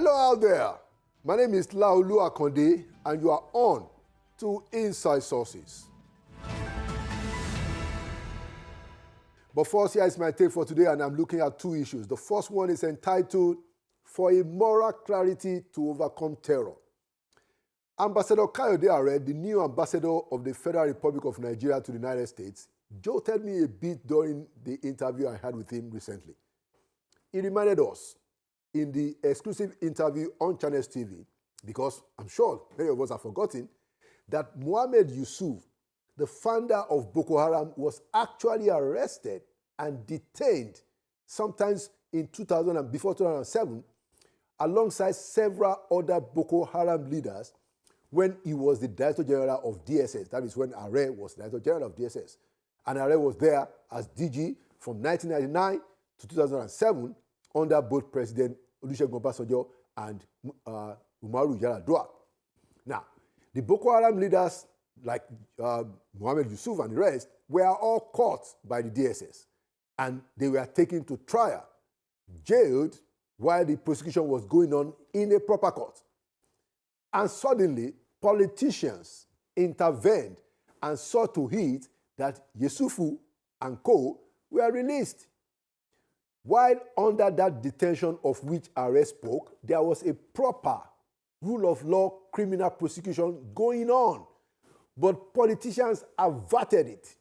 Hello out there. My name is Laolu Akonde, and you are on to Inside Sources. But first, here is my take for today, and I'm looking at two issues. The first one is entitled, For a Moral Clarity to Overcome Terror. Ambassador Kayode Are, the new ambassador of the Federal Republic of Nigeria to the United States, jolted me a bit during the interview I had with him recently. He reminded us in the exclusive interview on Channels TV, because I'm sure many of us have forgotten, that Mohammed Yusuf, the founder of Boko Haram, was actually arrested and detained sometimes in 2000 and before 2007, alongside several other Boko Haram leaders when he was the Director General of DSS. That is when Are was Director General of DSS. And Are was there as DG from 1999 to 2007 under both President Olusegun Obasanjo and Umaru Yar'Adua. Now, the Boko Haram leaders like Mohammed Yusuf and the rest were all caught by the DSS, and they were taken to trial, jailed while the prosecution was going on in a proper court. And suddenly, politicians intervened and saw to it that Yusufu and co. were released. While under that detention of which Are spoke, there was a proper rule of law criminal prosecution going on. But politicians averted it.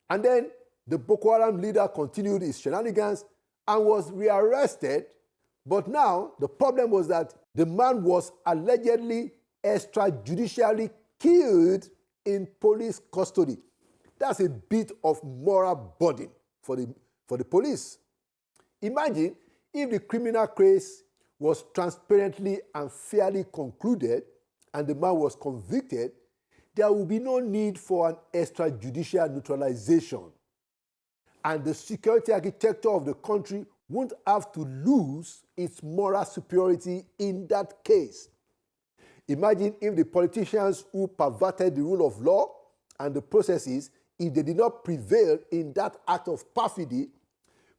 And then the Boko Haram leader continued his shenanigans and was rearrested. But now the problem was that the man was allegedly extrajudicially killed in police custody. That's a bit of moral burden for the police. Imagine if the criminal case was transparently and fairly concluded and the man was convicted, there would be no need for an extrajudicial neutralization. And the security architecture of the country won't have to lose its moral superiority in that case. Imagine if the politicians who perverted the rule of law and the processes, if they did not prevail in that act of perfidy,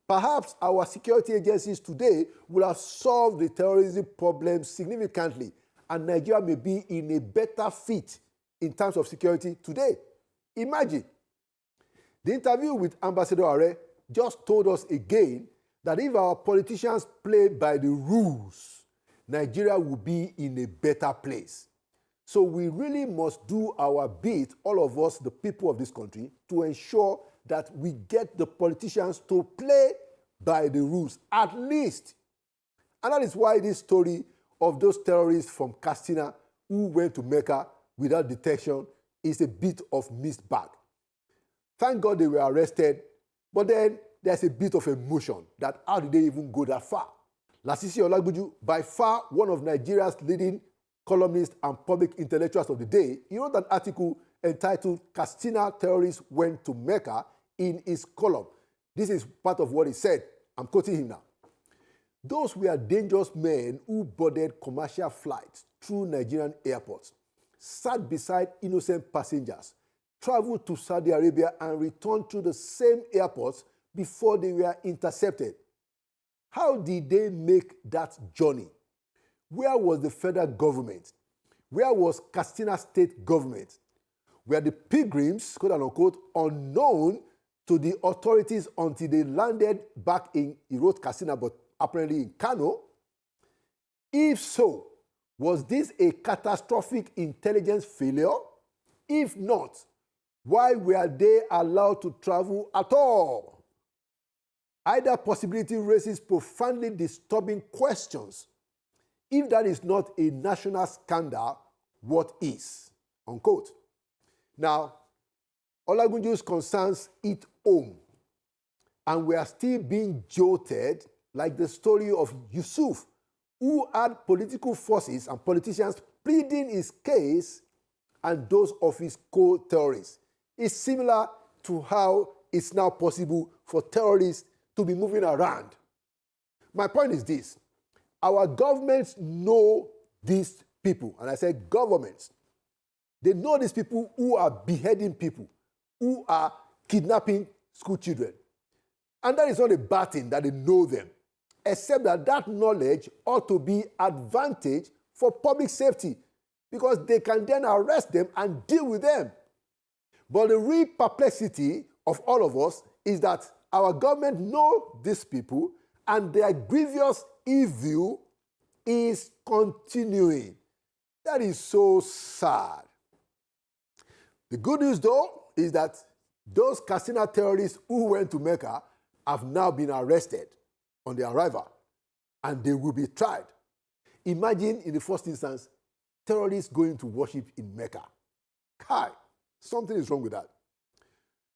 perhaps our security agencies today will have solved the terrorism problem significantly, and Nigeria may be in a better fit in terms of security today. Imagine. The interview with Ambassador Are just told us again that if our politicians play by the rules, Nigeria will be in a better place. So we really must do our bit, all of us, the people of this country, to ensure that we get the politicians to play by the rules, at least. And that is why this story of those terrorists from Katsina who went to Mecca without detection is a bit of mixed bag. Thank God they were arrested, but then there's a bit of emotion that how did they even go that far? Lasisi Olagbuju, by far one of Nigeria's leading columnists and public intellectuals of the day, he wrote an article entitled Katsina Terrorists Went to Mecca in his column. This is part of what he said. I'm quoting him now. Those were dangerous men who boarded commercial flights through Nigerian airports, sat beside innocent passengers, traveled to Saudi Arabia and returned through the same airports before they were intercepted. How did they make that journey? Where was the federal government? Where was Katsina state government? Were the pilgrims, quote unquote, unknown to the authorities until they landed back in, he wrote Katsina, but apparently in Kano? If so, was this a catastrophic intelligence failure? If not, why were they allowed to travel at all? Either possibility raises profoundly disturbing questions. If that is not a national scandal, what is? Unquote. Now, Olagbuju's concerns hit home, and we are still being jolted like the story of Yusuf, who had political forces and politicians pleading his case and those of his co-terrorists. It's similar to how it's now possible for terrorists to be moving around. My point is this. Our governments know these people, and I say governments. They know these people who are beheading people, who are kidnapping school children. And that is not a bad thing that they know them. except that that knowledge ought to be advantage for public safety, because they can then arrest them and deal with them. But the real perplexity of all of us is that our government know these people and their grievous evil is continuing. That is so sad. The good news, though, is that those Katsina terrorists who went to Mecca have now been arrested on their arrival, and they will be tried. Imagine, in the first instance, terrorists going to worship in Mecca. Kai, something is wrong with that.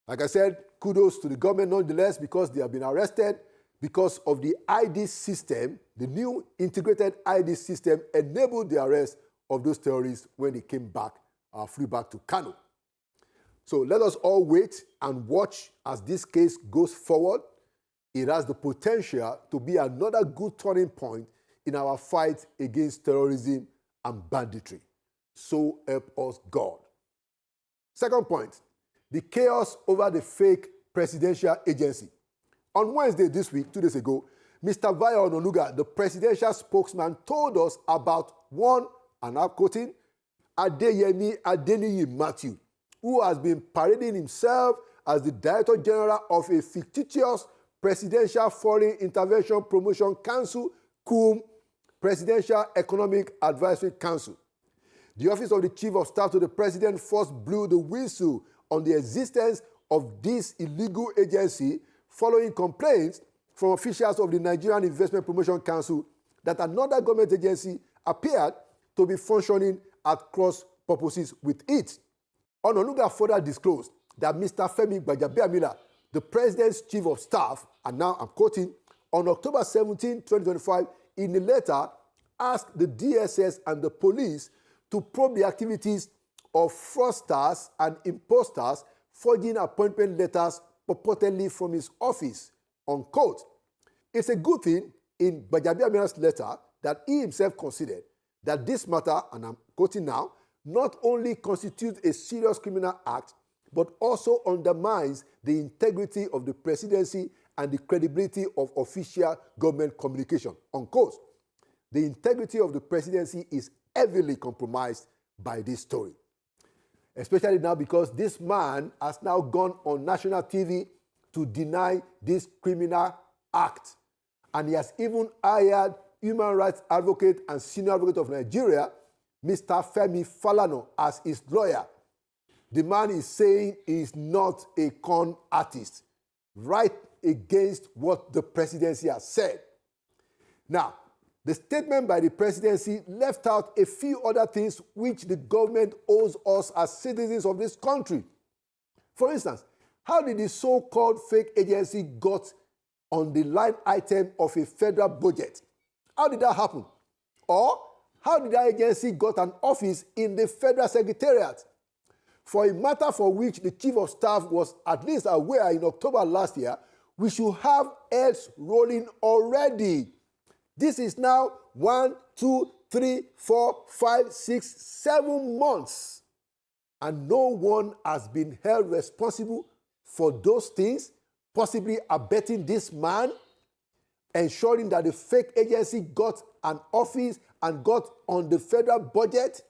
Like I said, kudos to the government nonetheless, because they have been arrested because of the ID system. The new integrated ID system enabled the arrest of those terrorists when they came back, flew back to Kano. So let us all wait and watch as this case goes forward. It has the potential to be another good turning point in our fight against terrorism and banditry. So help us God. Second point, the chaos over the fake presidential agency. On Wednesday this week, 2 days ago, Mr. Bayo Ononuga, the presidential spokesman, told us about one, and I'm quoting, Adeyemi Adeniyi Matthew, who has been parading himself as the Director General of a fictitious Presidential Foreign Intervention Promotion Council, cum Presidential Economic Advisory Council. The Office of the Chief of Staff to the President first blew the whistle on the existence of this illegal agency following complaints from officials of the Nigerian Investment Promotion Council that another government agency appeared to be functioning at cross purposes with it. Ononuga further disclosed that Mr. Femi Gbajabiamila, the President's Chief of Staff, and now I'm quoting, on October 17, 2025, in a letter, asked the DSS and the police to probe the activities of fraudsters and imposters forging appointment letters purportedly from his office, unquote. It's a good thing in Gbajabiamila's letter that he himself considered that this matter, and I'm quoting now, not only constitutes a serious criminal act, but also undermines the integrity of the presidency and the credibility of official government communication, unquote. The integrity of the presidency is heavily compromised by this story, especially now because this man has now gone on national TV to deny this criminal act. And he has even hired human rights advocate and senior advocate of Nigeria, Mr. Femi Falana, as his lawyer. The man is saying he is not a con artist, right against what the presidency has said. Now, the statement by the presidency left out a few other things which the government owes us as citizens of this country. For instance, how did the so-called fake agency got on the line item of a federal budget? How did that happen? Or how did that agency got an office in the federal secretariat? For a matter for which the chief of staff was at least aware in October last year, we should have heads rolling already. This is now 1, 2, 3, 4, 5, 6, 7 months. And no one has been held responsible for those things, possibly abetting this man, ensuring that the fake agency got an office and got on the federal budget.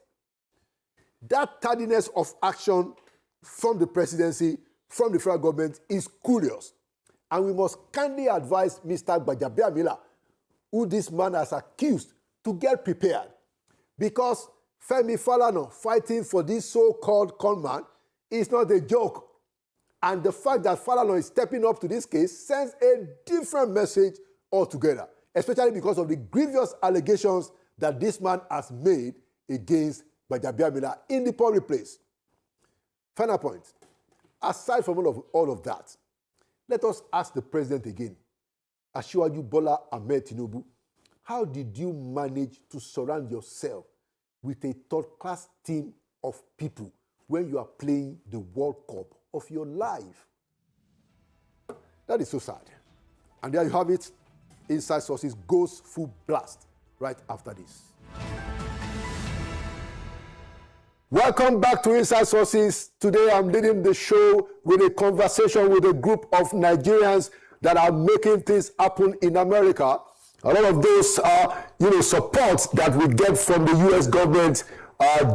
That tardiness of action from the presidency, from the federal government, is curious. And we must kindly advise Mr. Gbajabiamila, who this man has accused, to get prepared. Because Femi Falana fighting for this so-called conman is not a joke. And the fact that Falana is stepping up to this case sends a different message altogether, especially because of the grievous allegations that this man has made against Gbajabiamila in the public place. Final point. Aside from all of that, let us ask the president again, Asiwaju Bola Ahmed Tinubu, how did you manage to surround yourself with a third-class team of people when you are playing the World Cup of your life? That is so sad. And there you have it. Inside Sources goes full blast right after this. Welcome back to Inside Sources. Today I'm leading the show with a conversation with a group of Nigerians that are making things happen in America. A lot of those, support that we get from the U.S. government,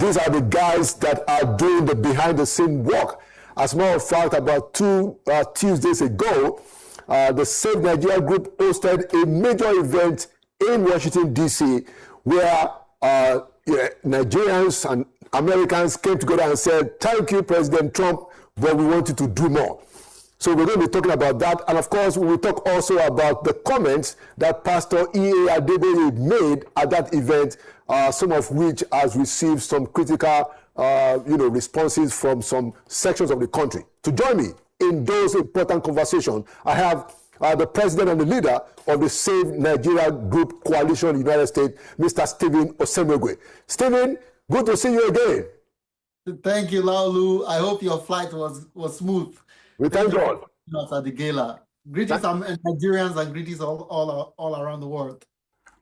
these are the guys that are doing the behind-the-scene work. As a matter of fact, about 2 Tuesdays ago, the Save Nigeria group hosted a major event in Washington, D.C., where Nigerians and Americans came together and said, thank you, President Trump, but we want you to do more. So we're going to be talking about that. And of course, we will talk also about the comments that Pastor E.A. Adeboye made at that event, some of which has received some critical responses from some sections of the country. To join me in those important conversations, I have the president and the leader of the Save Nigeria Group Coalition in the United States, Mr. Stephen Osemegwe. Stephen, good to see you again. Thank you, Laulu. I hope your flight was smooth. We thank God. At the gala. Greetings, Nigerians, and greetings all around the world.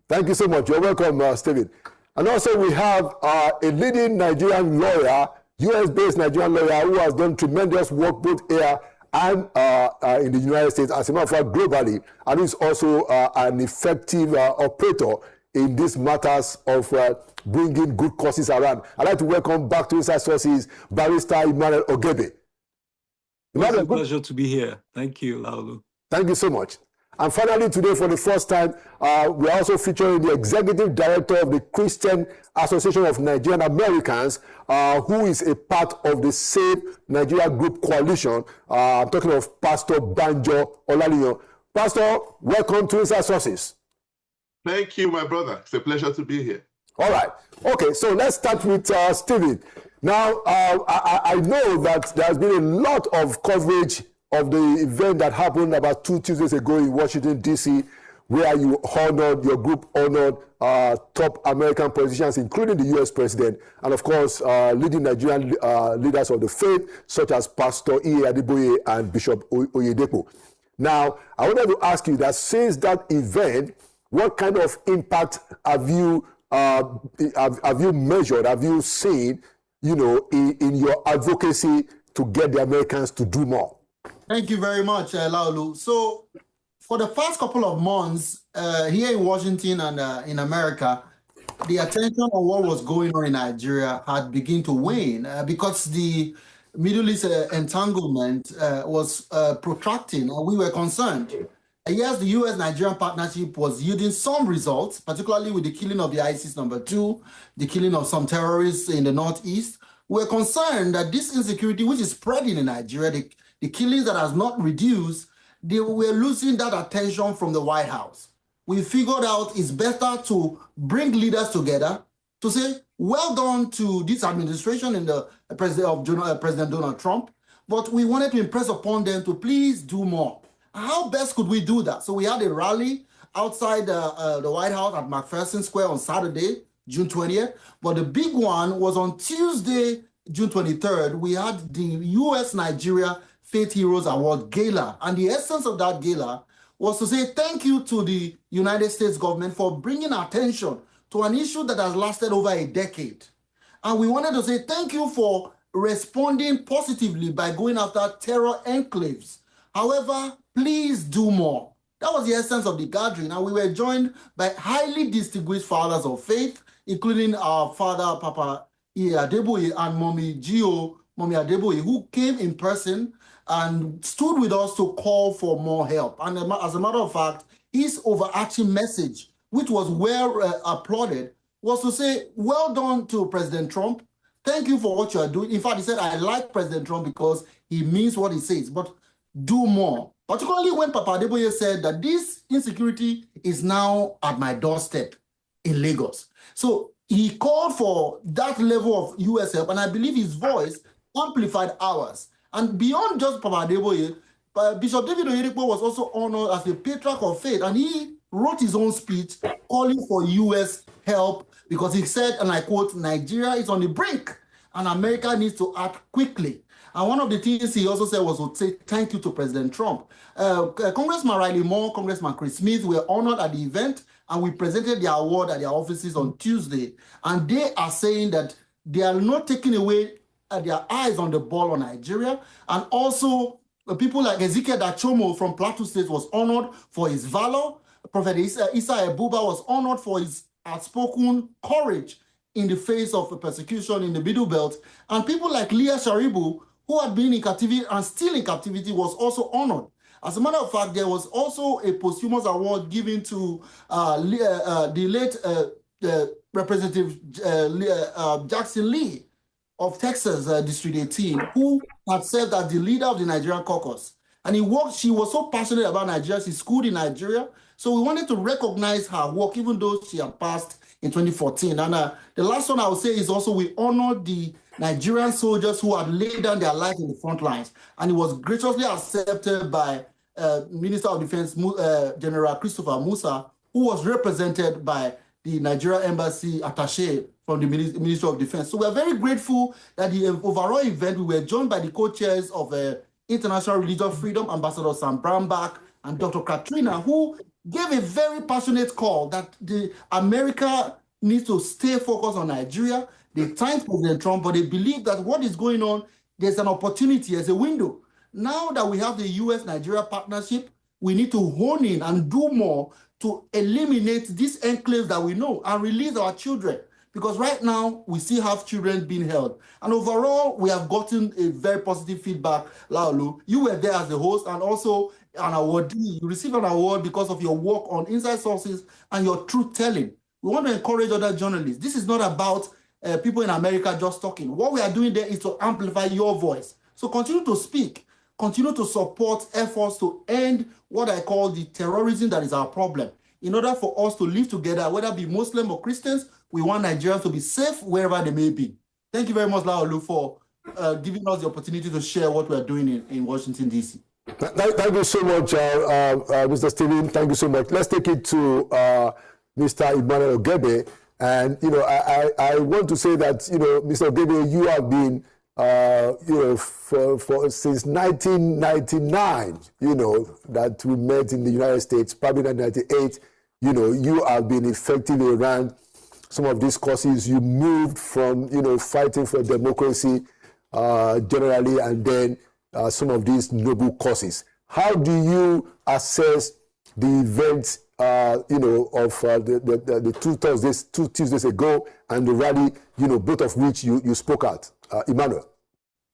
Thank you so much. You're welcome, Stephen. And also we have a leading Nigerian lawyer, US-based Nigerian lawyer, who has done tremendous work both here and in the United States, as a matter of fact, globally, and is also an effective operator in these matters of bringing good causes around. I'd like to welcome back to Inside Sources, Barrister Emmanuel Ogebe. It's a pleasure to be here. Thank you, Laulu. Thank you so much. And finally, today, for the first time, we are also featuring the Executive Director of the Christian Association of Nigerian Americans, who is a part of the Save Nigeria Group Coalition. I'm talking of Pastor Banjo Olaliyan. Pastor, welcome to Inside Sources. Thank you, my brother. It's a pleasure to be here. All right. Okay, so let's start with Stephen. Now, I know that there has been a lot of coverage of the event that happened about 2 Tuesdays ago in Washington, D.C., where your group honored top American politicians, including the U.S. president, and of course, leading Nigerian leaders of the faith, such as Pastor E.A. Adeboye and Bishop Oyedepo. Now, I wanted to ask you that since that event, what kind of impact have you measured, have you seen, in your advocacy to get the Americans to do more? Thank you very much, Laulu. So for the past couple of months here in Washington and in America, the attention on what was going on in Nigeria had begun to wane because the Middle East entanglement was protracting, and we were concerned. Yes, the U.S.-Nigerian partnership was yielding some results, particularly with the killing of the ISIS #2, the killing of some terrorists in the Northeast. We're concerned that this insecurity, which is spreading in Nigeria, the killings that has not reduced, we're losing that attention from the White House. We figured out it's better to bring leaders together to say, well done to this administration and the President Donald Trump, but we wanted to impress upon them to please do more. How best could we do that? So we had a rally outside the White House at McPherson Square on Saturday, June 20th. But the big one was on Tuesday, June 23rd. We had the U.S.-Nigeria Faith Heroes Award Gala. And the essence of that gala was to say thank you to the United States government for bringing attention to an issue that has lasted over a decade. And we wanted to say thank you for responding positively by going after terror enclaves. However, please do more. That was the essence of the gathering. And we were joined by highly distinguished fathers of faith, including our father, Papa Adeboye, and Mommy Adeboye, who came in person and stood with us to call for more help. And as a matter of fact, his overarching message, which was well applauded, was to say, well done to President Trump. Thank you for what you are doing. In fact, he said, I like President Trump because he means what he says, but do more. Particularly when Papa Adeboye said that this insecurity is now at my doorstep in Lagos. So he called for that level of U.S. help, and I believe his voice amplified ours. And beyond just Papa Adeboye, Bishop David Oyedepo was also honored as the patriarch of faith, and he wrote his own speech calling for U.S. help because he said, and I quote, Nigeria is on the brink and America needs to act quickly. And one of the things he also said was to say thank you to President Trump. Congressman Riley Moore, Congressman Chris Smith were honored at the event, and we presented their award at their offices on Tuesday. And they are saying that they are not taking away their eyes on the ball on Nigeria. And also, people like Ezekiel Dachomo from Plateau State was honored for his valor. Prophet Isa Ebuba was honored for his outspoken courage in the face of persecution in the Middle Belt. And people like Leah Sharibu, who had been in captivity and still in captivity, was also honored. As a matter of fact, there was also a posthumous award given to the late Representative Jackson Lee of Texas, District 18, who had served as the leader of the Nigerian caucus. And she was so passionate about Nigeria, she schooled in Nigeria. So we wanted to recognize her work, even though she had passed in 2014. And the last one I would say is also we honored the Nigerian soldiers who had laid down their lives in the front lines. And it was graciously accepted by Minister of Defense, General Christopher Musa, who was represented by the Nigeria Embassy attaché from the Ministry of Defense. So we are very grateful that the overall event, we were joined by the co-chairs of International Religious Freedom, Ambassador Sam Brambach and Dr. Katrina, who gave a very passionate call that America needs to stay focused on Nigeria. They thanked President Trump, but they believe that what is going on, there's an opportunity, there's a window. Now that we have the US-Nigeria partnership, we need to hone in and do more to eliminate these enclaves that we know and release our children. Because right now, we still have children being held. And overall, we have gotten a very positive feedback. Laolu, you were there as the host and also an awardee. You received an award because of your work on inside sources and your truth-telling. We want to encourage other journalists. This is not about people in America just talking. What we are doing there is to amplify your voice. So continue to speak. Continue to support efforts to end what I call the terrorism that is our problem. In order for us to live together, whether it be Muslim or Christians, we want Nigerians to be safe wherever they may be. Thank you very much, Laolu, for giving us the opportunity to share what we are doing in Washington, D.C. Thank you so much, Mr. Stephen. Thank you so much. Let's take it to Mr. Emmanuel Ogebe. And, I want to say that, Mr. Ogebe, you have been, for since 1999, that we met in the United States, probably 1998, you have been effectively around some of these causes. You moved from, fighting for democracy generally, and then some of these noble causes. How do you assess the events, of the 2 Tuesdays ago and the rally, both of which you spoke at? Emmanuel.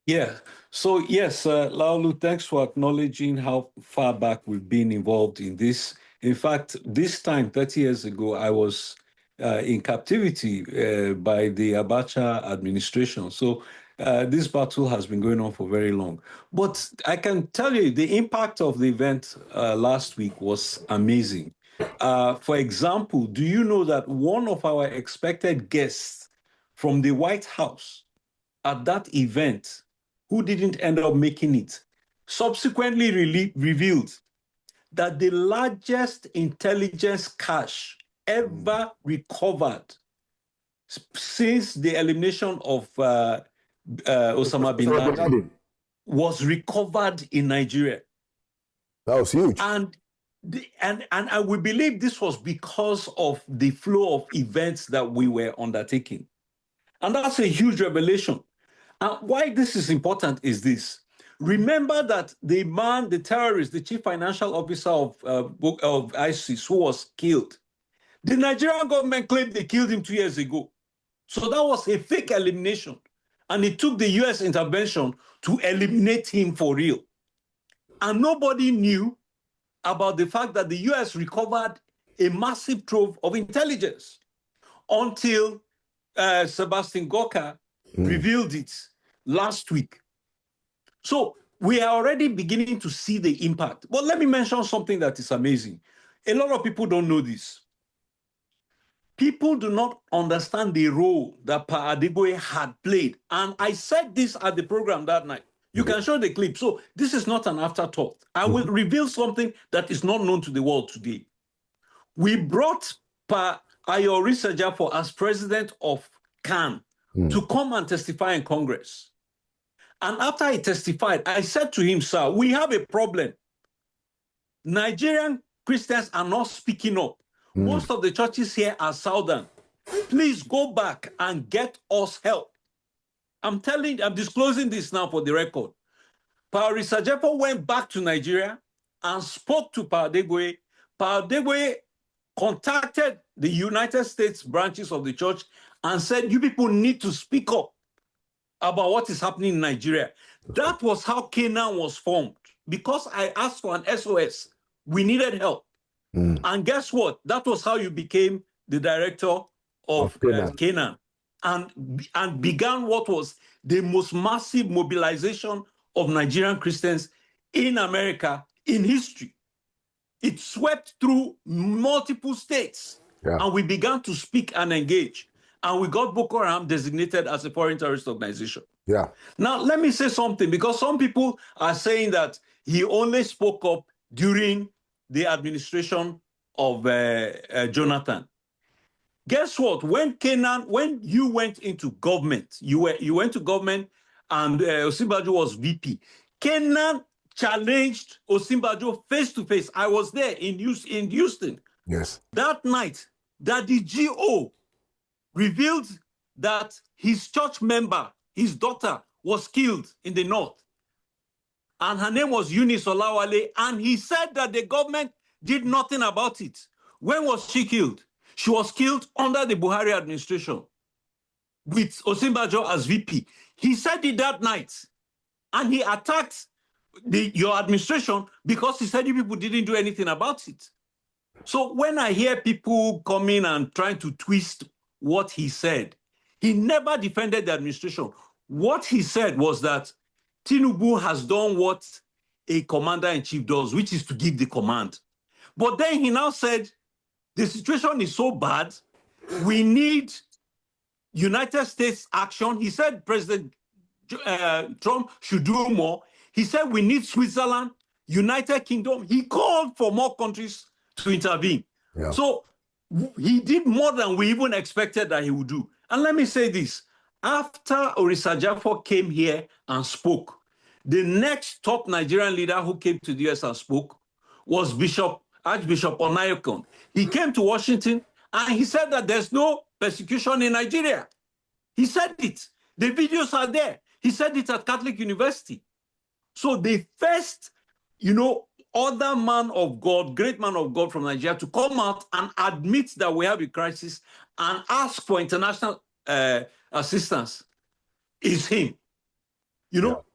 Yeah. So yes, Laolu, thanks for acknowledging how far back we've been involved in this. In fact, this time, 30 years ago, I was in captivity by the Abacha administration. So this battle has been going on for very long. But I can tell you the impact of the event last week was amazing. For example, do you know that one of our expected guests from the White House at that event, who didn't end up making it, subsequently revealed that the largest intelligence cache ever recovered since the elimination of Osama bin Laden was recovered in Nigeria. That was huge. And we believe this was because of the flow of events that we were undertaking. And that's a huge revelation. And why this is important is this. Remember that the man, the terrorist, the chief financial officer of ISIS, who was killed, the Nigerian government claimed they killed him 2 years ago. So that was a fake elimination. And it took the US intervention to eliminate him for real. And nobody knew about the fact that the US recovered a massive trove of intelligence until Sebastian Gorka revealed it last week. So we are already beginning to see the impact. But let me mention something that is amazing. A lot of people don't know this. People do not understand the role that Pa Adeboye had played. And I said this at the program that night. You can show the clip. So this is not an afterthought. I will reveal something that is not known to the world today. We brought Pa Ayori Sajafo as president of CAN to come and testify in Congress. And after he testified, I said to him, sir, we have a problem. Nigerian Christians are not speaking up. Most of the churches here are Southern. Please go back and get us help. I'm disclosing this now for the record. Pa Ayori Sajafo went back to Nigeria and spoke to Pa Adeboye. Pa Adeboye contacted the United States branches of the church and said, you people need to speak up about what is happening in Nigeria. That was how Canaan was formed. Because I asked for an SOS, we needed help. And guess what? That was how you became the director of Canaan. And began what was the most massive mobilization of Nigerian Christians in America in history. It swept through multiple states, and we began to speak and engage. And we got Boko Haram designated as a foreign terrorist organization. Now, let me say something, because some people are saying that he only spoke up during the administration of Jonathan. Guess what? When you went into government, you went to government, and Osinbajo was VP. Canaan challenged Osinbajo face to face. I was there in Houston. Yes. That night, that the GO revealed that his church member, his daughter, was killed in the north. And her name was Eunice Olawale, and he said that the government did nothing about it. When was she killed? She was killed under the Buhari administration with Osinbajo as VP. He said it that night, and he attacked your administration because he said you people didn't do anything about it. So when I hear people coming and trying to twist what he said, he never defended the administration. What he said was that Tinubu has done what a commander-in-chief does, which is to give the command. But then he now said, the situation is so bad, we need United States action. He said President Trump should do more. He said we need Switzerland, United Kingdom. He called for more countries to intervene. So he did more than we even expected that he would do. And let me say this. After Orisa Jafo came here and spoke, the next top Nigerian leader who came to the US and spoke was Archbishop Onayekon. He came to Washington and he said that there's no persecution in Nigeria. He said it. The videos are there. He said it at Catholic University. So the first, other man of God, great man of God from Nigeria to come out and admit that we have a crisis and ask for international assistance is him.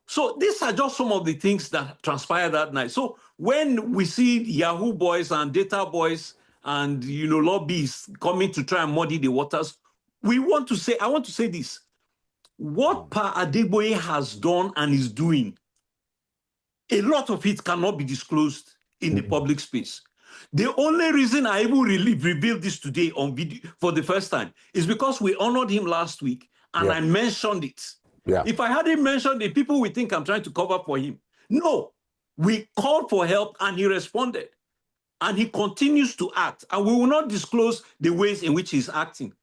So these are just some of the things that transpired that night. So when we see Yahoo boys and data boys and lobbyists coming to try and muddy the waters, I want to say this. What Pa Adeboye has done and is doing, a lot of it cannot be disclosed in the public space. The only reason I even revealed this today on video for the first time is because we honored him last week and I mentioned it. If I hadn't mentioned it, people would think I'm trying to cover for him. No, we called for help and he responded. And he continues to act. And we will not disclose the ways in which he's acting.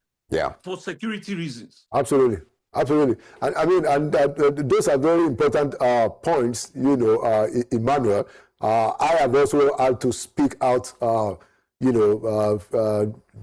For security reasons. Absolutely. And I mean, those are very important points, Emmanuel. I have also had to speak out,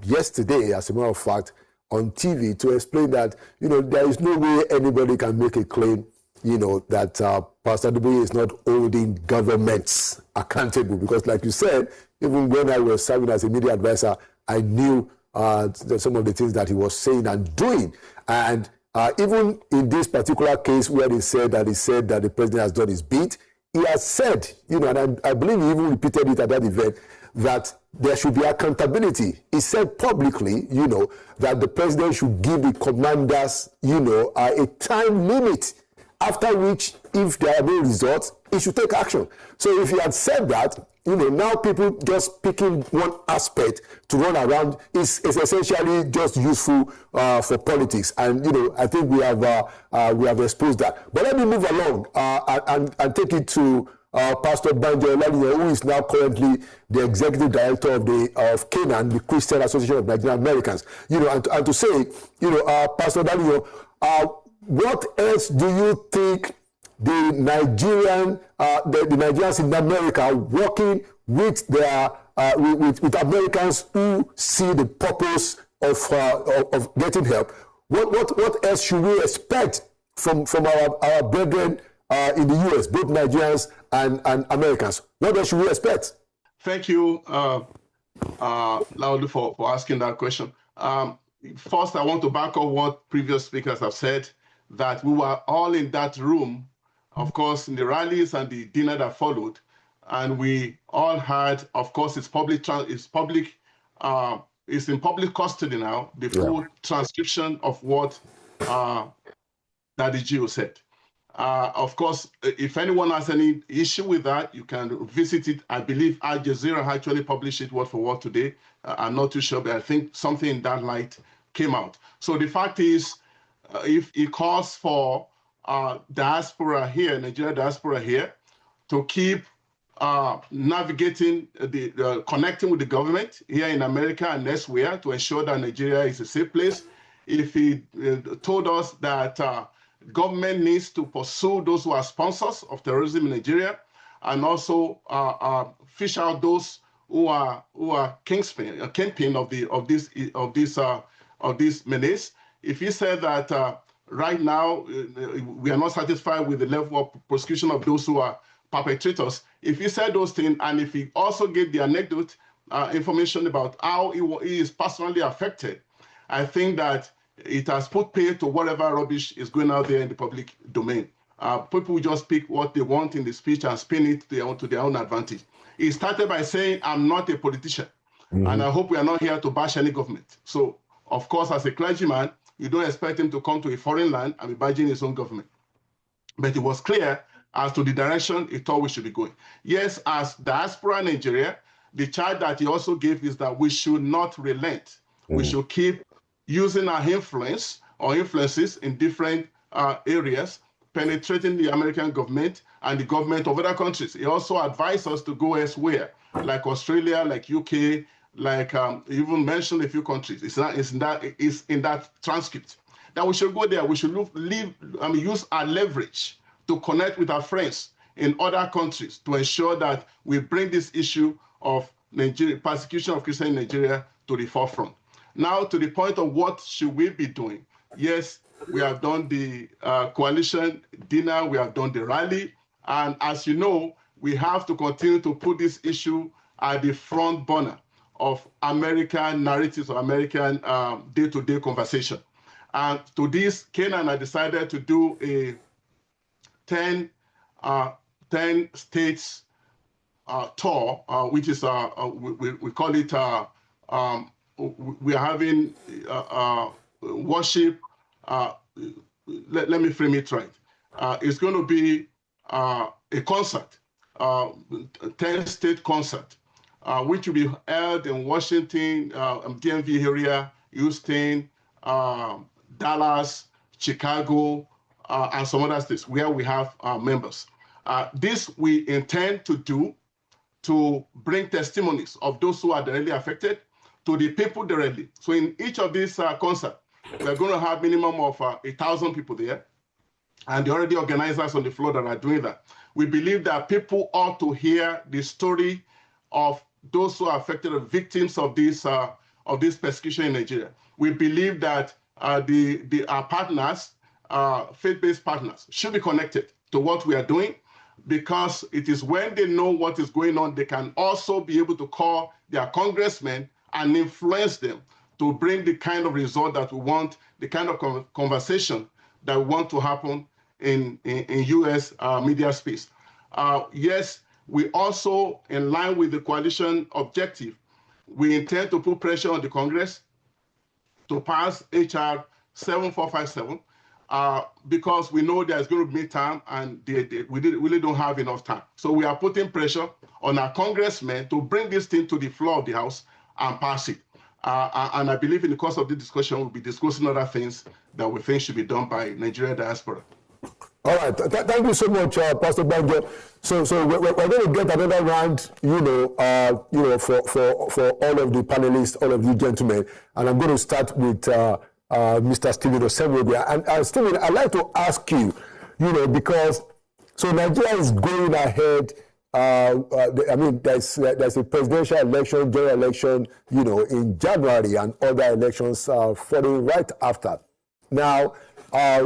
yesterday, as a matter of fact, on TV to explain that, there is no way anybody can make a claim, that Pastor Adeboye is not holding governments accountable. Because like you said, even when I was serving as a media advisor, I knew some of the things that he was saying and doing. And even in this particular case where he said that the president has done his bit, he has said, and I believe he even repeated it at that event, that there should be accountability. He said publicly, that the president should give the commanders, a time limit, after which, if there are no results, he should take action. So if he had said that, now people just picking one aspect to run around is essentially just useful for politics. And, I think we have exposed that. But let me move along and take it to Pastor Banjo Olaniyan, who is now currently the executive director of Canaan, the Christian Association of Nigerian Americans. And to say, Pastor Olaniyan, what else do you think the Nigerians in America are working with their with Americans who see the purpose of getting help? What else should we expect from our brethren in the US, both Nigerians and Americans? What else should we expect? Thank you, Loudly for asking that question. First, I want to back up what previous speakers have said, that we were all in that room, of course, in the rallies and the dinner that followed, and we all had, of course, it's in public custody now, the full transcription of what Daddy Gio said. Of course, if anyone has any issue with that, you can visit it. I believe Al Jazeera actually published it word for word today. I'm not too sure, but I think something in that light came out. So the fact is, if it calls for diaspora here, Nigeria diaspora here, to keep navigating, connecting with the government here in America and elsewhere to ensure that Nigeria is a safe place. If he told us that government needs to pursue those who are sponsors of terrorism in Nigeria, and also fish out those who are kingpin of this menace. If he said that right now we are not satisfied with the level of prosecution of those who are perpetrators, if he said those things, and if he also gave the anecdote information about how he is personally affected, I think that it has put pay to whatever rubbish is going out there in the public domain. People will just pick what they want in the speech and spin it to their own advantage. He started by saying, I'm not a politician, and I hope we are not here to bash any government. So, of course, as a clergyman, you don't expect him to come to a foreign land and be bashing his own government. But it was clear as to the direction he thought we should be going. Yes, as diaspora in Nigeria, the charge that he also gave is that we should not relent. We should keep using our influence or influences in different areas, penetrating the American government and the government of other countries. He also advised us to go elsewhere, like Australia, like UK, like even mentioned a few countries. It's in that transcript that we should go there. We should use our leverage to connect with our friends in other countries to ensure that we bring this issue of persecution of Christians in Nigeria to the forefront. Now, to the point of what should we be doing? Yes, we have done the coalition dinner, we have done the rally, and as you know, we have to continue to put this issue at the front burner of American narratives or American day-to-day conversation. And to this, Ken and I decided to do a 10 states tour, which is, we call it, we are having worship. Let me frame it right. It's going to be a concert, 10-state concert, which will be held in Washington, DMV area, Houston, Dallas, Chicago, and some other states where we have members. This we intend to do to bring testimonies of those who are directly affected to the people directly. So in each of these concerts, we're going to have minimum of 1,000 people there, and the already organizers on the floor that are doing that. We believe that people ought to hear the story of those who are affected, the victims of this persecution in Nigeria. We believe that our partners, faith-based partners, should be connected to what we are doing, because it is when they know what is going on, they can also be able to call their congressmen and influence them to bring the kind of result that we want, the kind of conversation that we want to happen in U.S. Media space. Yes, we also, in line with the coalition objective, we intend to put pressure on the Congress to pass HR 7457, because we know there's going to be time and we really don't have enough time. So we are putting pressure on our congressmen to bring this thing to the floor of the House and pass it. And I believe in the course of the discussion, we'll be discussing other things that we think should be done by Nigeria diaspora. All right, thank you so much, Pastor Banjo. So we're going to get another round, for all of the panelists, all of you gentlemen, and I'm going to start with Mr. Stephen Osemwebia. And Stephen, I'd like to ask you, because so Nigeria is going ahead. There's a presidential election, general election, in January, and other elections following right after. Now, I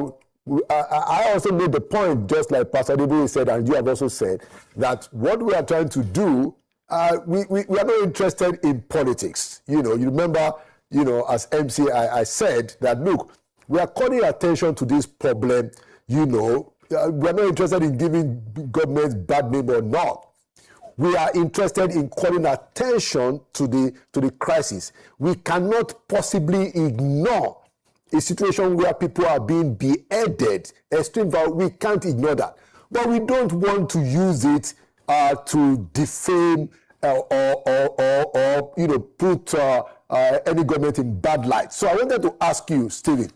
also made the point, just like Pastor Adeboye said, and you have also said, that what we are trying to do we are not interested in politics. You remember, as MC, I said that, look, we are calling attention to this problem. We are not interested in giving governments bad name or not. We are interested in calling attention to the crisis. We cannot possibly ignore a situation where people are being beheaded, extreme violence. We can't ignore that. But we don't want to use it to defame or put any government in bad light. So I wanted to ask you, Stephen,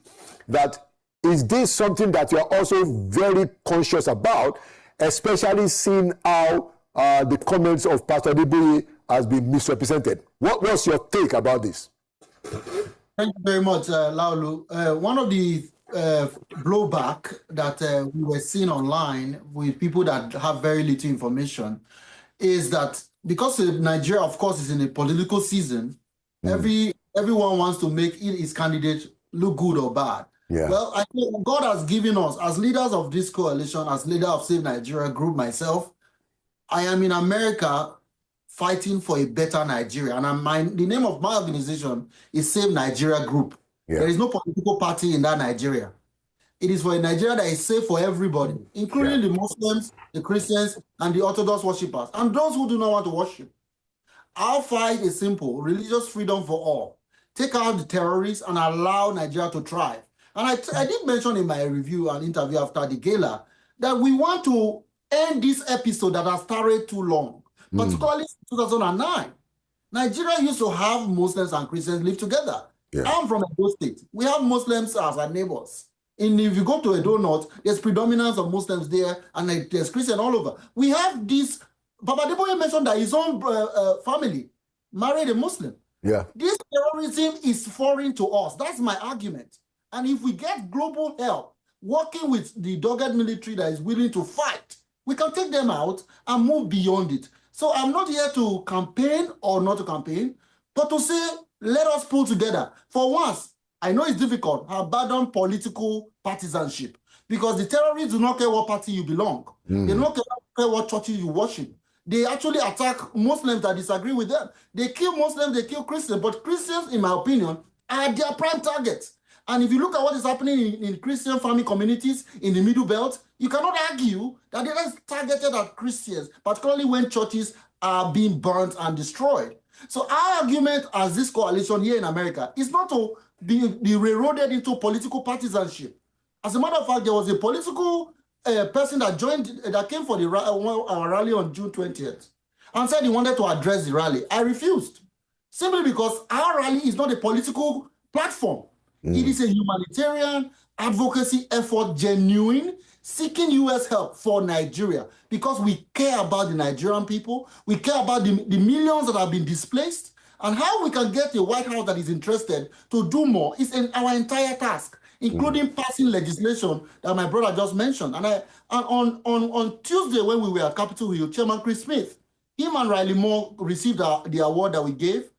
that is this something that you are also very conscious about, especially seeing how the comments of Pastor Adeboye has been misrepresented? What's your take about this? Thank you very much, Laulu. One of the blowback that we were seeing online with people that have very little information is that because Nigeria, of course, is in a political season, everyone wants to make his candidate look good or bad. Yeah. Well, I think God has given us, as leaders of this coalition, as leader of Save Nigeria Group, myself, I am in America fighting for a better Nigeria. And the name of my organization is Save Nigeria Group. Yeah. There is no political party in that Nigeria. It is for a Nigeria that is safe for everybody, including the Muslims, the Christians, and the Orthodox worshippers, and those who do not want to worship. Our fight is simple: religious freedom for all. Take out the terrorists and allow Nigeria to thrive. And I did mention in my review and interview after the gala that we want to end this episode that has started too long, particularly in 2009. Nigeria used to have Muslims and Christians live together. Yeah. I'm from Edo State. We have Muslims as our neighbors. And if you go to Edo North, there's predominance of Muslims there, and there's Christian all over. We have this. Papa Adeboye mentioned that his own family married a Muslim. Yeah. This terrorism is foreign to us. That's my argument. And if we get global help, working with the dogged military that is willing to fight, we can take them out and move beyond it. So I'm not here to campaign or not to campaign, but to say, let us pull together. For once, I know it's difficult, abandon political partisanship, because the terrorists do not care what party you belong. They do not care what churches you worship. They actually attack Muslims that disagree with them. They kill Muslims, they kill Christians, but Christians, in my opinion, are their prime targets. And if you look at what is happening in Christian farming communities in the Middle Belt, you cannot argue that they are targeted at Christians, particularly when churches are being burnt and destroyed. So our argument as this coalition here in America is not to be railroaded into political partisanship. As a matter of fact, there was a political person that came for our rally on June 20th and said he wanted to address the rally. I refused, simply because our rally is not a political platform. It is a humanitarian advocacy effort, genuine, seeking U.S. help for Nigeria, because we care about the Nigerian people. We care about the millions that have been displaced, and how we can get a White House that is interested to do more is our entire task, including passing legislation that my brother just mentioned. And on Tuesday, when we were at Capitol Hill, Chairman Chris Smith, him and Riley Moore received the award that we gave.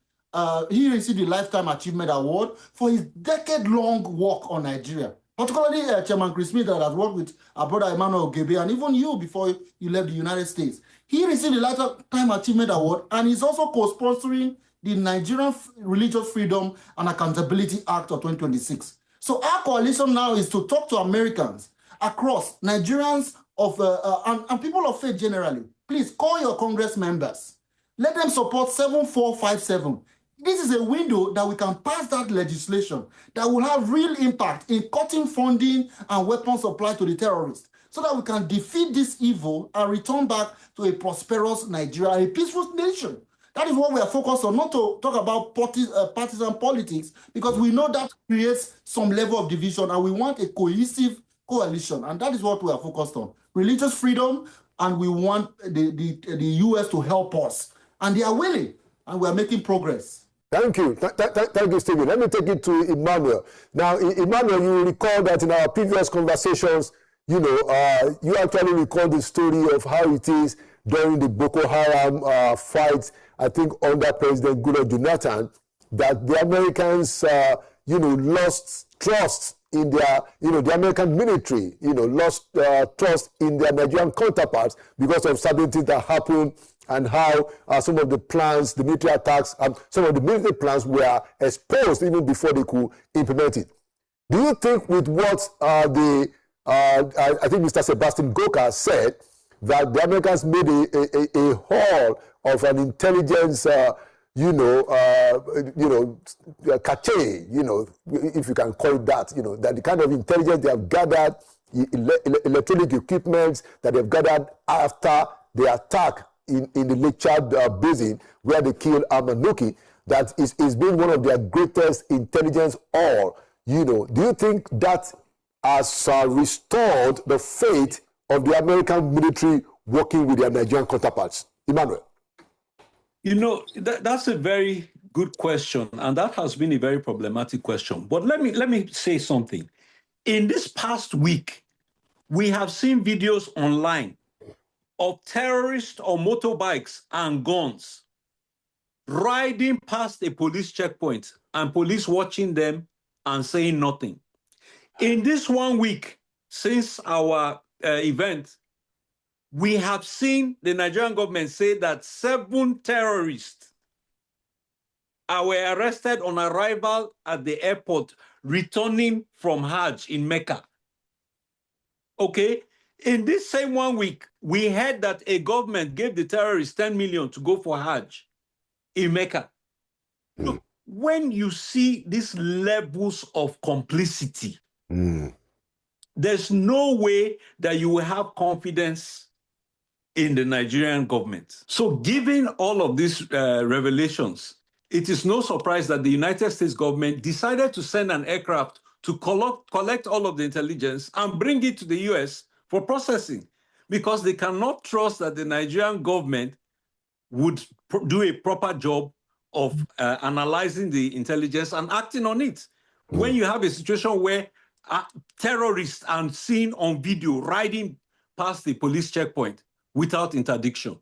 He received the Lifetime Achievement Award for his decade-long work on Nigeria, particularly Chairman Chris Smith, that has worked with our brother Emmanuel Gebe, and even you before you left the United States. He received the Lifetime Achievement Award, and he's also co-sponsoring the Nigerian Religious Freedom and Accountability Act of 2026. So our coalition now is to talk to Americans across, Nigerians and people of faith generally. Please call your Congress members. Let them support 7457. This is a window that we can pass that legislation that will have real impact in cutting funding and weapons supply to the terrorists, so that we can defeat this evil and return back to a prosperous Nigeria, a peaceful nation. That is what we are focused on, not to talk about partisan politics, because we know that creates some level of division, and we want a cohesive coalition, and that is what we are focused on. Religious freedom, and we want the U.S. to help us, and they are willing, and we are making progress. Thank you. Thank you, Stephen. Let me take it to Emmanuel. Now, Emmanuel, you recall that in our previous conversations, you actually recall the story of how it is during the Boko Haram fight, I think under President Goodluck Jonathan, that the Americans, lost trust in their, the American military, lost trust in their Nigerian counterparts because of certain things that happened and how some of the plans, the military attacks, some of the military plans were exposed even before they could implement it. Do you think with what I think Mr. Sebastian Gorka said, that the Americans made a haul of an intelligence, cache, if you can call it that, that the kind of intelligence they have gathered, electronic equipment that they've gathered after the attack in the Lake Chad basin where they killed Amanuki, that is being one of their greatest intelligence haul. Do you think that has restored the faith of the American military working with their Nigerian counterparts? Emmanuel. That's a very good question, and that has been a very problematic question. But let me say something. In this past week, we have seen videos online of terrorists on motorbikes and guns riding past a police checkpoint and police watching them and saying nothing. In this 1 week since our event, we have seen the Nigerian government say that 7 terrorists were arrested on arrival at the airport returning from Hajj in Mecca. Okay, in this same 1 week, we heard that a government gave the terrorists 10 million to go for Hajj in Mecca. Look, when you see these levels of complicity, there's no way that you will have confidence in the Nigerian government. So given all of these revelations, it is no surprise that the United States government decided to send an aircraft to collect all of the intelligence and bring it to the US for processing, because they cannot trust that the Nigerian government would do a proper job of analyzing the intelligence and acting on it. When you have a situation where terrorists are seen on video riding past the police checkpoint without interdiction.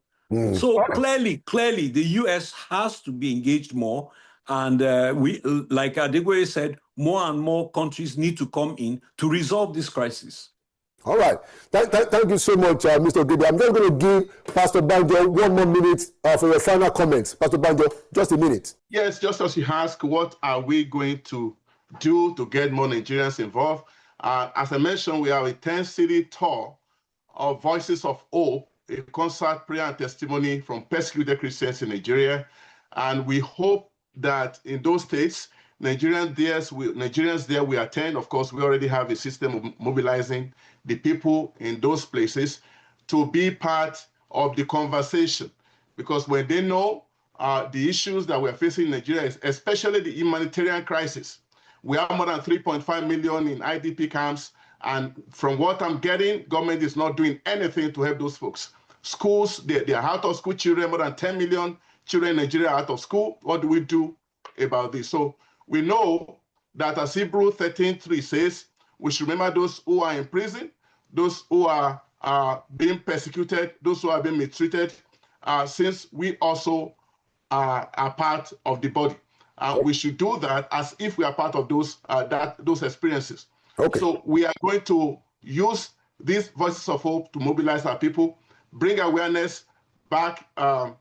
So clearly, the US has to be engaged more. And we, like Adeboye said, more and more countries need to come in to resolve this crisis. All right. Thank you so much, Mr. Ogede. I'm just going to give Pastor Banjo 1 more minute for your final comments. Pastor Banjo, just a minute. Yes, just as you ask, what are we going to do to get more Nigerians involved? As I mentioned, we have a 10-city tour of Voices of Hope, a concert, prayer, and testimony from persecuted Christians in Nigeria. And we hope that in those states, Nigerians there will attend. Of course, we already have a system of mobilizing the people in those places to be part of the conversation. Because when they know the issues that we're facing in Nigeria, especially the humanitarian crisis, we have more than 3.5 million in IDP camps. And from what I'm getting, government is not doing anything to help those folks. Schools, they are out of school children, more than 10 million children in Nigeria are out of school. What do we do about this? So we know that as Hebrews 13:3 says, we should remember those who are in prison, those who are being persecuted, those who are being mistreated, since we also are part of the body. We should do that as if we are part of those experiences. Okay. So we are going to use these Voices of Hope to mobilize our people, bring awareness back to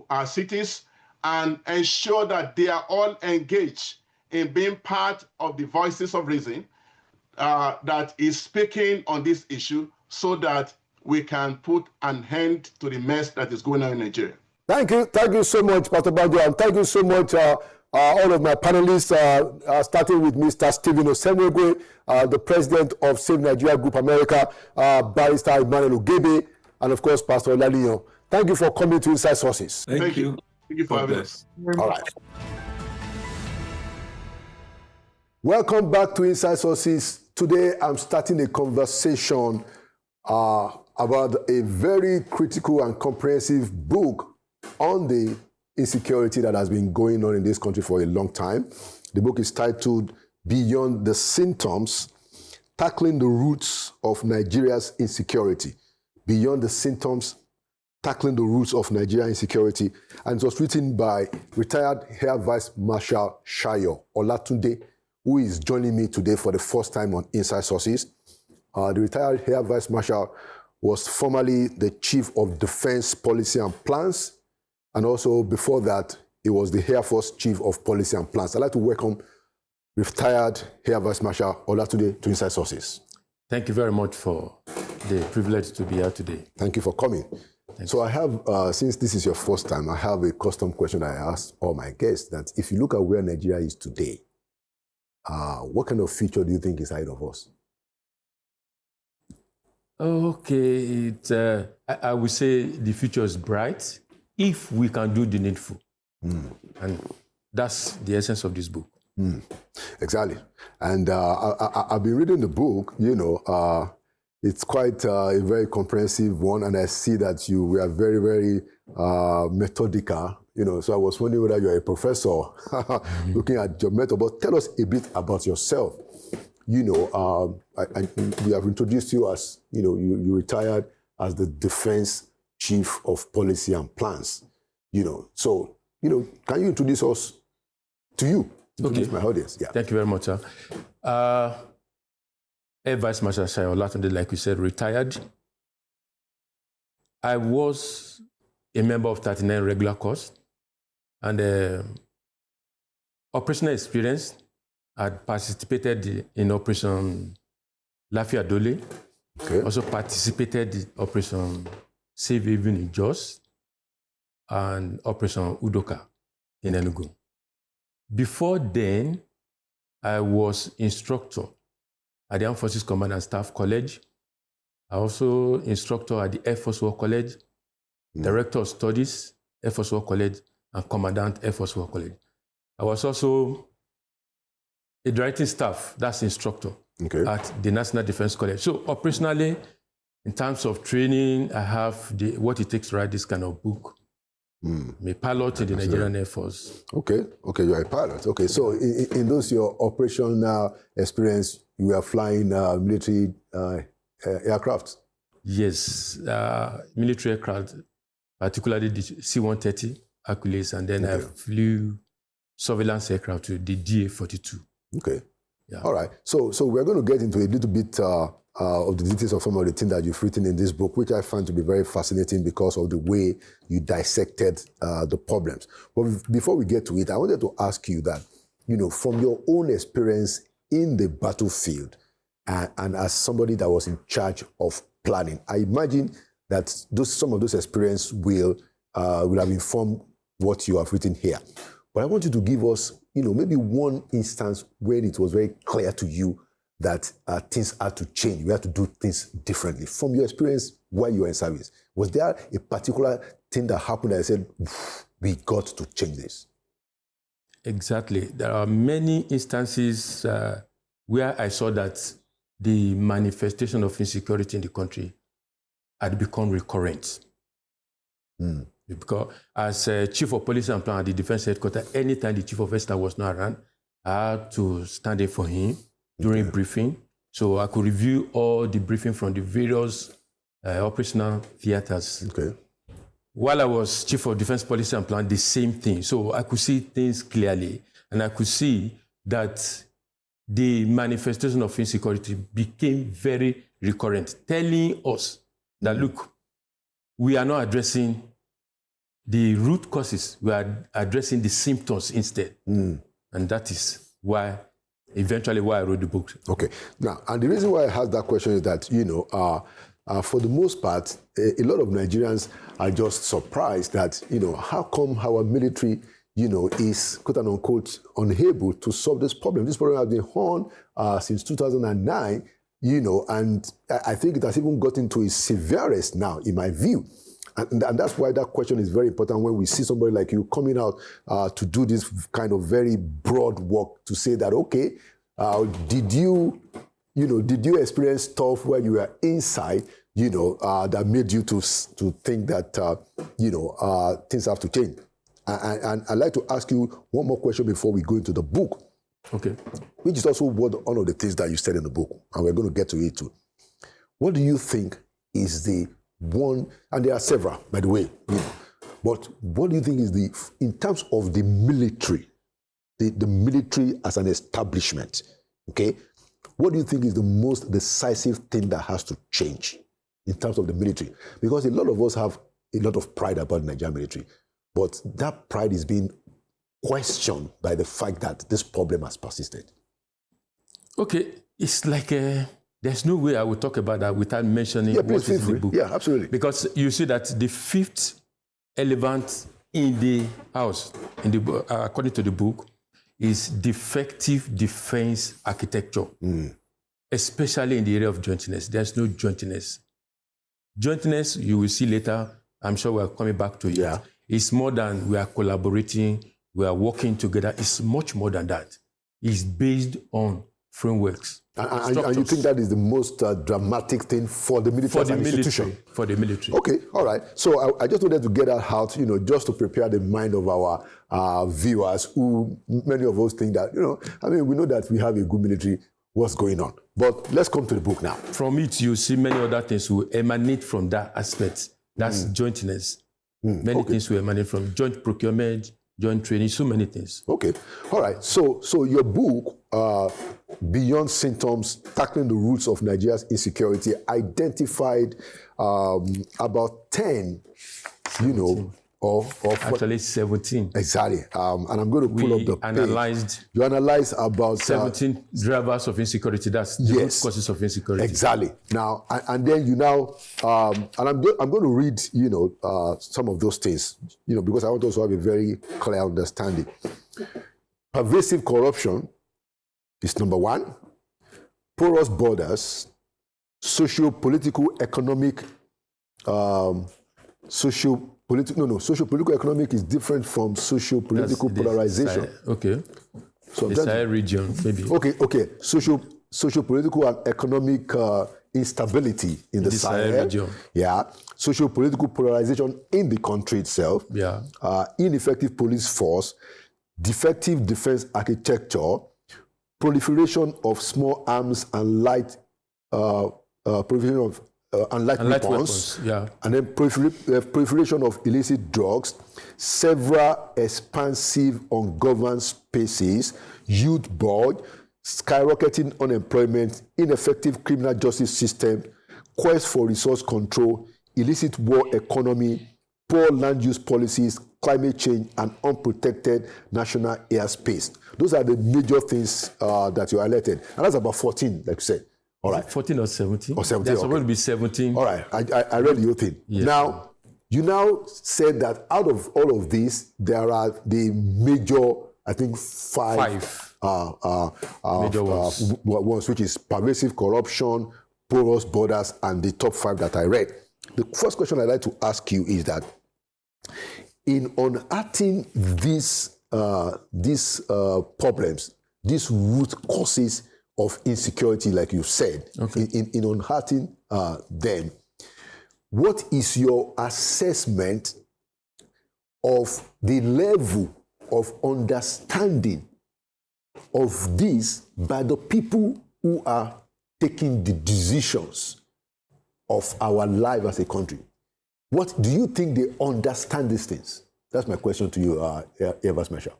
our cities, and ensure that they are all engaged in being part of the Voices of Reason that is speaking on this issue, so that we can put an end to the mess that is going on in Nigeria. Thank you so much, Pastor Banjo, and thank you so much all of my panelists, starting with Mr. Stephen Osemwegwe, the president of Save Nigeria Group America, Barrister Emmanuel Ogede, and of course, Pastor Olaniyan. Thank you for coming to Inside Sources. Thank you. Thank you for having us. All right. Welcome back to Inside Sources. Today, I'm starting a conversation about a very critical and comprehensive book on the insecurity that has been going on in this country for a long time. The book is titled Beyond the Symptoms, Tackling the Roots of Nigeria's Insecurity. Beyond the Symptoms, Tackling the Roots of Nigeria's Insecurity. And it was written by retired Air Vice Marshal Shayo Olatunde, who is joining me today for the first time on Inside Sources. The retired Air Vice Marshal was formerly the Chief of Defense Policy and Plans, and also before that, he was the Air Force Chief of Policy and Plans. I'd like to welcome retired Air Vice Marshal Olatunde to Inside Sources. Thank you very much for the privilege to be here today. Thank you for coming. So I have, since this is your first time, I have a custom question I ask all my guests, that if you look at where Nigeria is today, what kind of future do you think is ahead of us? Okay, I would say the future is bright if we can do the needful. And that's the essence of this book. Exactly. And I've been reading the book, it's quite a very comprehensive one, and I see that you were very, very methodical, so I was wondering whether you're a professor looking at your method. But tell us a bit about yourself. We have introduced you as, you retired as the Defense Chief of Policy and Plans, So, can you introduce us to you? Introduce my audience. Yeah. Thank you very much, sir. Air Vice Marshal Olatunde, like you said, retired. I was a member of 39 regular corps, and operational experience. I participated in Operation Lafia Dole. Okay. Also participated in Operation Save Haven in Jos and Operation Udoka in Enugu. Before then, I was instructor at the Armed Forces Command and Staff College. I also instructor at the Air Force War College, Director of Studies, Air Force War College, and Commandant, Air Force War College. I was also a directing staff, that's instructor, at the National Defense College. So operationally, in terms of training, I have what it takes to write this kind of book. I'm a pilot in the Nigerian Air Force. Okay, you're a pilot. Okay, so in those your operational experience, you were flying military aircraft? Yes, military aircraft, particularly the C-130 Hercules, and then I flew surveillance aircraft to the DA-42. Okay. Yeah. All right. So we're going to get into a little bit of the details of some of the things that you've written in this book, which I find to be very fascinating because of the way you dissected the problems. But before we get to it, I wanted to ask you that, from your own experience in the battlefield and as somebody that was in charge of planning, I imagine that some of those experiences will have informed what you have written here. But I want you to give us, maybe one instance when it was very clear to you that things had to change. We had to do things differently. From your experience while you were in service, was there a particular thing that happened that I said, we got to change this? Exactly. There are many instances where I saw that the manifestation of insecurity in the country had become recurrent. Because as Chief of Police and Plan at the Defense Headquarters, anytime the Chief of Staff was not around, I had to stand in for him during briefing. So I could review all the briefing from the various operational theaters. Okay. While I was Chief of Defense Policy and Plan, the same thing. So I could see things clearly, and I could see that the manifestation of insecurity became very recurrent, telling us that, look, we are not addressing the root causes, we are addressing the symptoms instead. And that is why I wrote the book. Okay. Now, and the reason why I asked that question is that, for the most part, a lot of Nigerians are just surprised that, how come our military, is, quote unquote, unable to solve this problem. This problem has been on since 2009, and I think it has even gotten to its severest now, in my view. And that's why that question is very important when we see somebody like you coming out to do this kind of very broad work to say that, okay, did you experience stuff where you were inside, that made you to think that, things have to change? And I'd like to ask you one more question before we go into the book. Okay. Which is also one of the things that you said in the book, and we're going to get to it too. What do you think is the one, and there are several, by the way, but what do you think is in terms of the military, the military as an establishment, okay? What do you think is the most decisive thing that has to change, in terms of the military? Because a lot of us have a lot of pride about the Nigerian military, but that pride is being questioned by the fact that this problem has persisted. Okay, it's like there's no way I will talk about that without mentioning what is in the book. Yeah, absolutely. Because you see that the fifth element in the house, in the according to the book, is defective defense architecture, especially in the area of jointness. There's no jointness. Jointness, you will see later, I'm sure we're coming back to it. Yeah. It's more than we are collaborating, we are working together. It's much more than that. It's based on frameworks. And you think that is the most dramatic thing for the military as an institution? For the military. Okay, all right. So I just wanted to get that out, just to prepare the mind of our viewers, who many of us think that, we know that we have a good military. What's going on? But let's come to the book now. From it, you see many other things will emanate from that aspect. That's jointness. Many things will emanate from joint procurement, joint training, so many things. Okay, all right. So your book, Beyond Symptoms, Tackling the Roots of Nigeria's Insecurity, identified about 10, Actually 17. Exactly. And I'm going to pull up the page. You analyzed about 17 drivers of insecurity. That's the root causes of insecurity. Exactly. Now, and then and I'm going to read, some of those things, because I want us to have a very clear understanding. Pervasive corruption is number one. Porous borders, socio-political economic, socio-political economic is different from socio-political polarization. Okay. So the Sahel region, maybe. Okay. Socio-political and economic instability in the Sahel region. Yeah. Socio-political polarization in the country itself. Yeah. Ineffective police force, defective defense architecture, proliferation of small arms and light proliferation of light weapons, and then proliferation of illicit drugs, several expansive ungoverned spaces, youth board, skyrocketing unemployment, ineffective criminal justice system, quest for resource control, illicit war economy, poor land use policies, climate change, and unprotected national airspace. Those are the major things that you highlighted. And that's about 14, like you said. All right. 14 or 17? Or 17. There's supposed to be 17. All right. I read your thing. Yes. Now, you now said that out of all of these, there are the major, I think, five major ones, which is pervasive corruption, porous borders, and the top 5 that I read. The first question I'd like to ask you is that in unearthing these problems, these root causes of insecurity, like you said, in unearthing them, what is your assessment of the level of understanding of this by the people who are taking the decisions of our life as a country? What do you think they understand these things? That's my question to you, Evans Mesha.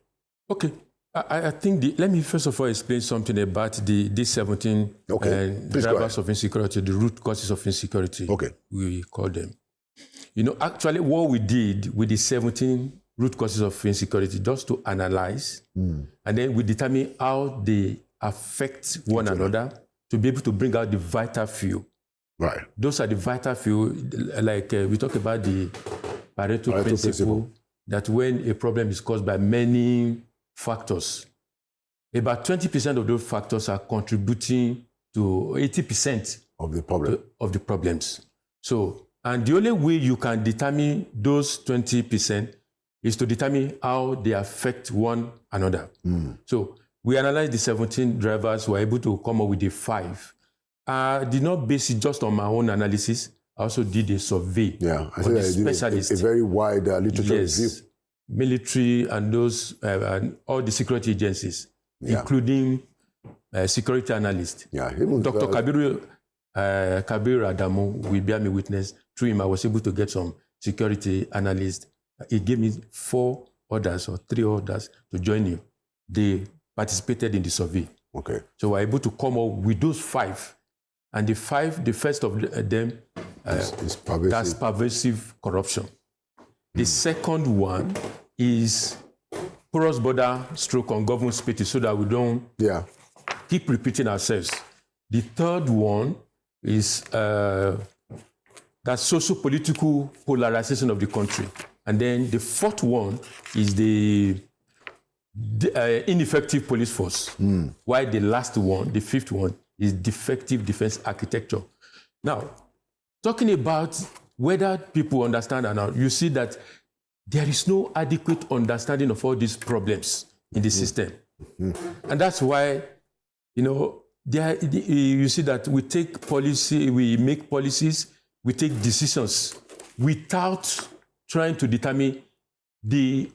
Okay. I think let me first of all explain something about these 17 drivers of insecurity, the root causes of insecurity, we call them. Actually what we did with the 17 root causes of insecurity, just to analyze, and then we determine how they affect one another to be able to bring out the vital few. Right. Those are the vital few, like we talk about the Pareto principle, that when a problem is caused by many factors, about 20% of those factors are contributing to 80% of the problem. Of the problems. So, and the only way you can determine those 20% is to determine how they affect one another. So we analyzed the 17 drivers, were able to come up with the 5. I did not base it just on my own analysis. I also did a survey. Yeah, I said specialists. A very wide literature review. Military and those, and all the security agencies, including security analysts. Yeah, Dr. Kabir Adamu will bear me witness. Through him, I was able to get some security analysts. He gave me 4 others or 3 others to join him. They participated in the survey. Okay. So we're able to come up with those 5 And the first of them, is pervasive. That's pervasive corruption. The second one is porous border stroke on government space so that we don't keep repeating ourselves. The third one is that socio-political polarization of the country. And then the fourth one is the ineffective police force. While the last one, the fifth one, is defective defense architecture. Now, talking about whether people understand or not, you see that there is no adequate understanding of all these problems in the system. And that's why, you see that we take policy, we make policies, we take decisions without trying to determine the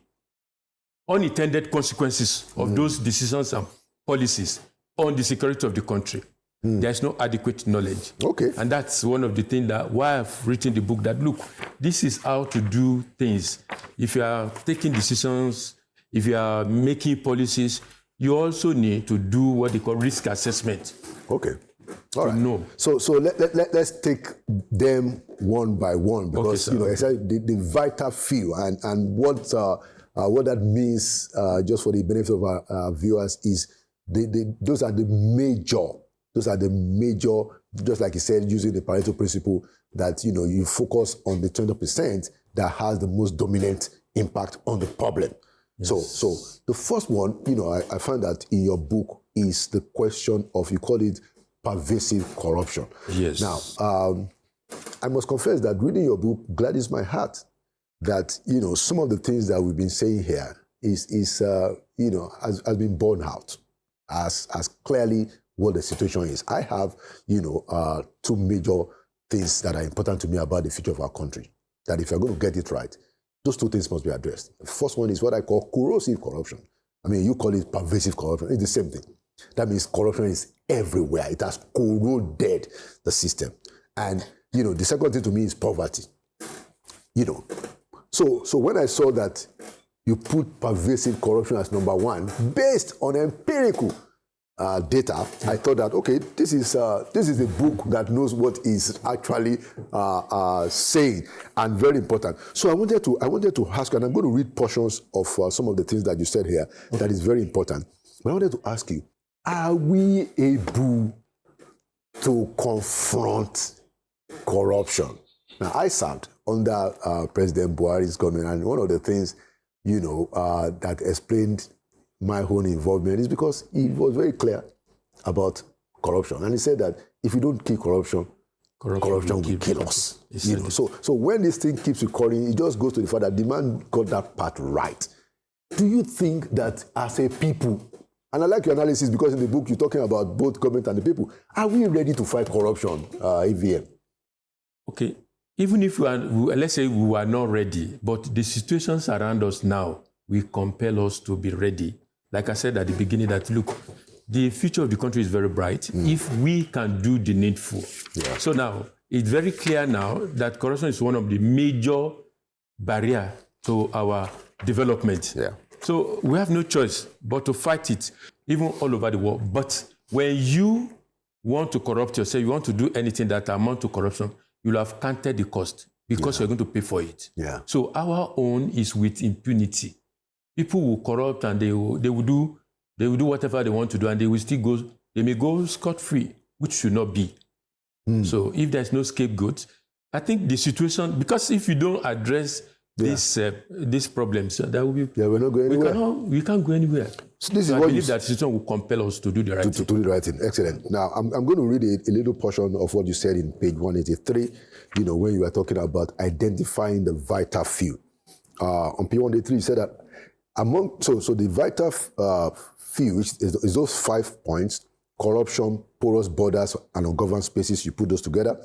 unintended consequences of those decisions and policies on the security of the country. There's no adequate knowledge. Okay. And that's one of the things that why I've written the book that, look, this is how to do things. If you are taking decisions, if you are making policies, you also need to do what they call risk assessment. Okay. All right. No. So let's take them one by one because the vital few and what that means just for the benefit of our viewers is those are the major, just like you said, using the Pareto principle that you focus on the 20% that has the most dominant impact on the problem. Yes. So the first one, I find that in your book is the question of, you call it pervasive corruption. Yes. Now, I must confess that reading your book gladdens my heart that, some of the things that we've been saying here has been borne out as clearly what the situation is. I have, two major things that are important to me about the future of our country, that if you're going to get it right, those two things must be addressed. The first one is what I call corrosive corruption. I mean, you call it pervasive corruption. It's the same thing. That means corruption is everywhere. It has corroded the system. And, the second thing to me is poverty. So when I saw that you put pervasive corruption as number one, based on empirical data, I thought that, okay, this is a book that knows what is actually saying, and very important. So I wanted to ask you, and I'm going to read portions of some of the things that you said here that is very important. But I wanted to ask you, are we able to confront corruption? Now, I served under President Buhari's government, and one of the things, that explained my own involvement is because he was very clear about corruption. And he said that if you don't kill corruption will kill us. So when this thing keeps recurring, it just goes to the fact that the man got that part right. Do you think that as a people, and I like your analysis because in the book you're talking about both government and the people, are we ready to fight corruption, AVM? Okay. Even if let's say we are not ready, but the situations around us now will compel us to be ready. Like I said at the beginning, that look, the future of the country is very bright if we can do the needful. Yeah. So now, it's very clear now that corruption is one of the major barriers to our development. Yeah. So we have no choice but to fight it, even all over the world. But when you want to corrupt yourself, you want to do anything that amounts to corruption, you'll have counted the cost because you're going to pay for it. Yeah. So our own is with impunity. People will corrupt and they will do whatever they want to do, and they may go scot-free, which should not be. So if there's no scapegoat, I think the situation, because if you don't address these problems, there will be. Yeah, we're not going anywhere. We can't go anywhere. So I believe that situation will compel us to do the right thing. To do the right thing. Excellent. Now, I'm going to read a little portion of what you said in page 183, when you were talking about identifying the vital few. On page 183, you said that so the vital few is those 5 points: corruption, porous borders, and ungoverned spaces. You put those together.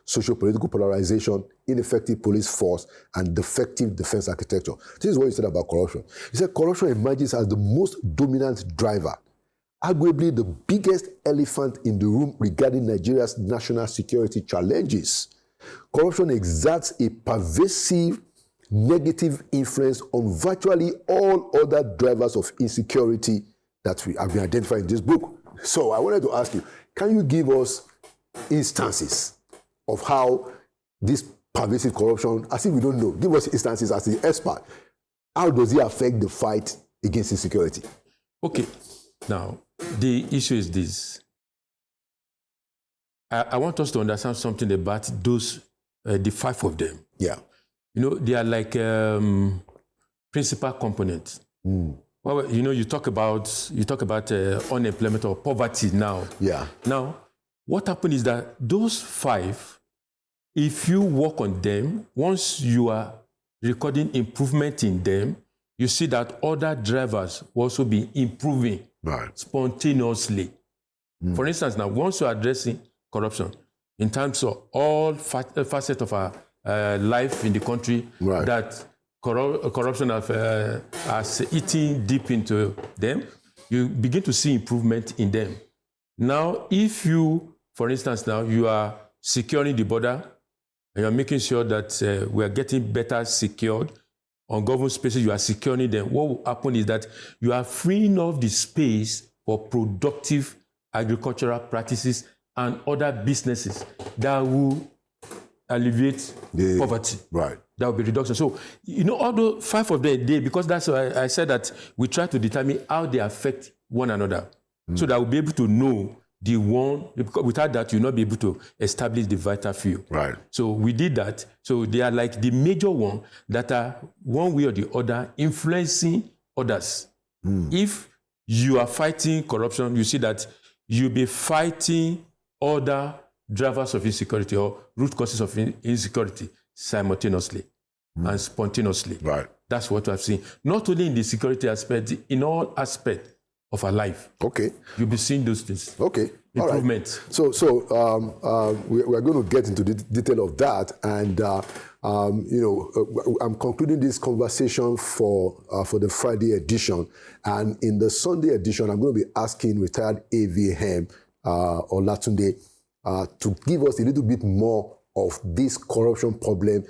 Socio-political polarization, ineffective police force, and defective defense architecture. This is what you said about corruption. You said corruption emerges as the most dominant driver, arguably the biggest elephant in the room regarding Nigeria's national security challenges. Corruption exerts a pervasive negative influence on virtually all other drivers of insecurity that we have been identifying in this book. So I wanted to ask you, can you give us instances of how this pervasive corruption, as if we don't know, give us instances as the expert. How does it affect the fight against insecurity? Okay, now the issue is this. I want us to understand something about those, the 5 of them. Yeah. You know, they are like principal components. Well, you know, you talk about unemployment or poverty now. Yeah. Now, what happened is that those 5, if you work on them, once you are recording improvement in them, you see that other drivers will also be improving spontaneously. For instance, now, once you're addressing corruption in terms of all facets of our life in the country, that corruption has eaten deep into them, you begin to see improvement in them. Now, if you, for instance, now you are securing the border, and you're making sure that we are getting better secured on government spaces, you are securing them. What will happen is that you are freeing up the space for productive agricultural practices and other businesses that will alleviate poverty. Right. That will be reduction. So, you know, all the 5 of them, because that's why I said that we try to determine how they affect one another. So that we'll be able to know the one, because without that, you'll not be able to establish the vital few. Right. So we did that. So they are like the major one that are one way or the other influencing others. If you are fighting corruption, you see that you'll be fighting other drivers of insecurity or root causes of insecurity simultaneously and spontaneously. Right. That's what I've seen. Not only in the security aspect, in all aspects of our life. Okay. You'll be seeing those things. Okay. Improvement. Right. So we're going to get into the detail of that, and you know, I'm concluding this conversation for the Friday edition, and in the Sunday edition, I'm going to be asking retired AVM Olatunde to give us a little bit more of this corruption problem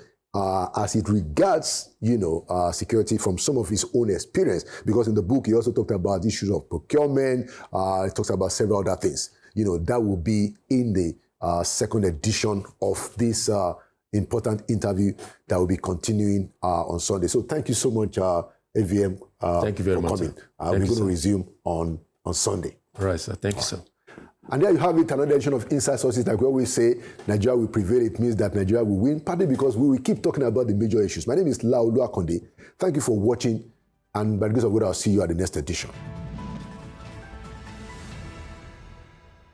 as it regards, you know, security from some of his own experience. Because in the book, he also talked about issues of procurement. He talks about several other things. You know, that will be in the second edition of this important interview that will be continuing on Sunday. So thank you so much, AVM, thank you very much, coming. We're going to resume on Sunday. All right, sir. Thank you, sir. And there you have it, another edition of Inside Sources. Like we always say, Nigeria will prevail. It means that Nigeria will win, partly because we will keep talking about the major issues. My name is Laolu Akonde. Thank you for watching, and by the grace of God, I'll see you at the next edition.